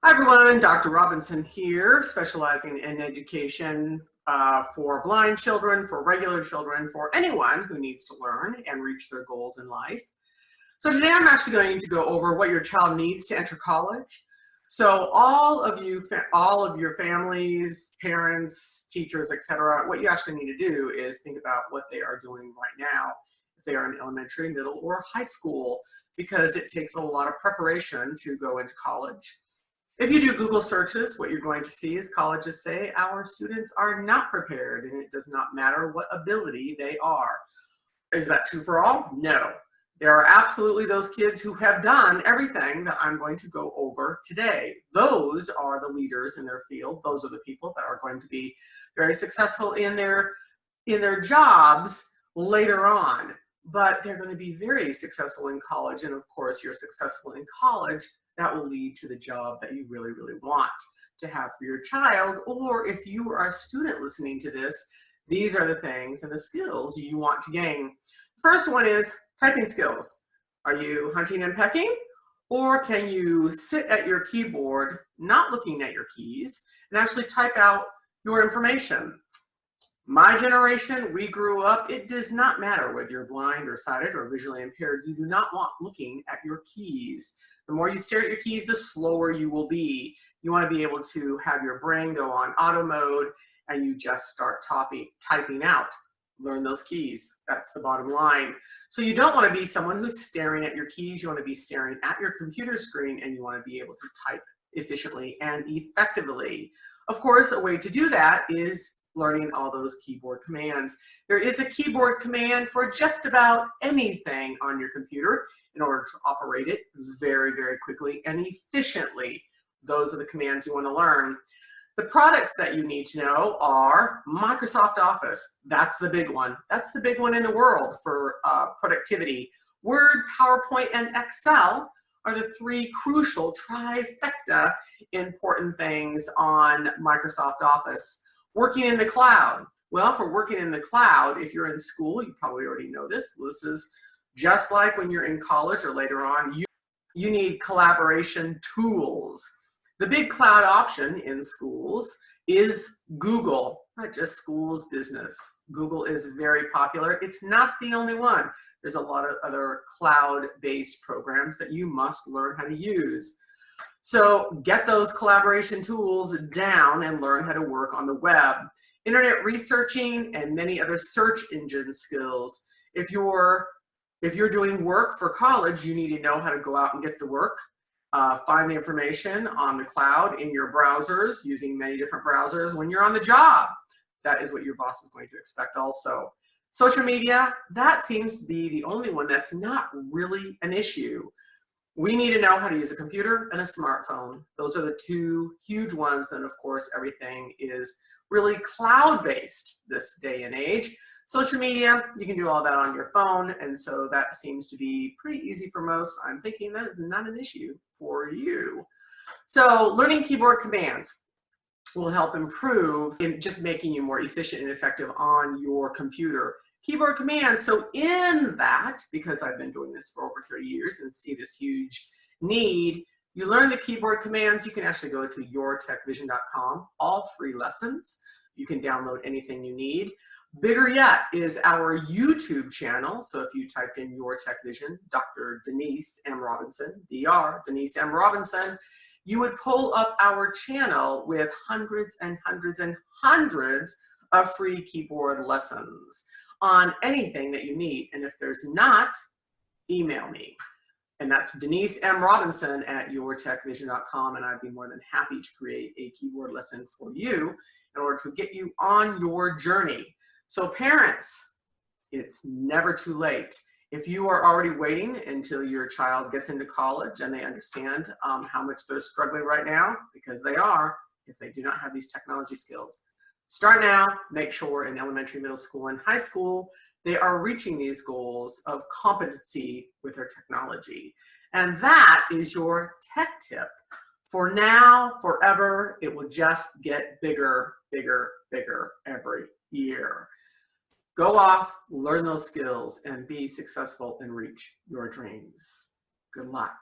Hi everyone, Dr. Robinson here, specializing in education for blind children, for regular children, for anyone who needs to learn and reach their goals in life. So today I'm actually going to go over what your child needs to enter college. So all of your families, parents, teachers, etc., what you actually need to do is think about what they are doing right now, if they are in elementary, middle, or high school, because it takes a lot of preparation to go into college. If you do Google searches, what you're going to see is colleges say our students are not prepared and it does not matter what ability they are. Is that true for all? No. There are absolutely those kids who have done everything that I'm going to go over today. Those are the leaders in their field. Those are the people that are going to be very successful in their jobs later on. But they're going to be very successful in college. And of course, you're successful in college, that will lead to the job that you really, really want to have for your child. Or if you are a student listening to this, these are the things and the skills you want to gain. First one is typing skills. Are you hunting and pecking? Or can you sit at your keyboard, not looking at your keys, and actually type out your information? My generation, we grew up, it does not matter whether you're blind or sighted or visually impaired, you do not want looking at your keys. The more you stare at your keys, the slower you will be. You want to be able to have your brain go on auto mode and you just start typing out. Learn those keys. That's the bottom line. So you don't want to be someone who's staring at your keys. You want to be staring at your computer screen and you want to be able to type efficiently and effectively. Of course, a way to do that is learning all those keyboard commands. There is a keyboard command for just about anything on your computer in order to operate it very, very quickly and efficiently. Those are the commands you want to learn. The products that you need to know are Microsoft Office. That's the big one. That's the big one in the world for productivity. Word, PowerPoint, and Excel are the three crucial trifecta important things on Microsoft Office. Working in the cloud. Well, for working in the cloud, if you're in school, you probably already know this. This is just like when you're in college or later on, you need collaboration tools. The big cloud option in schools is Google, not just schools, business. Google is very popular. It's not the only one. There's a lot of other cloud-based programs that you must learn how to use. So get those collaboration tools down and learn how to work on the web. Internet researching and many other search engine skills. If you're doing work for college, you need to know how to go out and get the work. Find the information on the cloud in your browsers, using many different browsers when you're on the job. That is what your boss is going to expect also. Social media, that seems to be the only one that's not really an issue. We need to know how to use a computer and a smartphone. Those are the two huge ones. And of course, everything is really cloud-based this day and age. Social media, you can do all that on your phone. And so that seems to be pretty easy for most. I'm thinking that is not an issue for you. So learning keyboard commands will help improve in just making you more efficient and effective on your computer. Keyboard commands, so in that, because I've been doing this for over 30 years and see this huge need, you learn the keyboard commands. You can actually go to yourtechvision.com, all free lessons. You can download anything you need. Bigger yet is our YouTube channel. So if you typed in Your Tech Vision, Dr. Denise M. Robinson, Dr. Denise M. Robinson, you would pull up our channel with hundreds and hundreds and hundreds of free keyboard lessons on anything that you need. And if there's not, email me. And that's Denise M. Robinson at yourtechvision.com, and I'd be more than happy to create a keyboard lesson for you in order to get you on your journey. So parents, it's never too late. If you are already waiting until your child gets into college and they understand how much they're struggling right now, because they are, if they do not have these technology skills, start now. Make sure in elementary, middle school, and high school, they are reaching these goals of competency with their technology. And that is your tech tip. For now, forever, it will just get bigger, bigger, bigger every year. Go off, learn those skills, and be successful and reach your dreams. Good luck.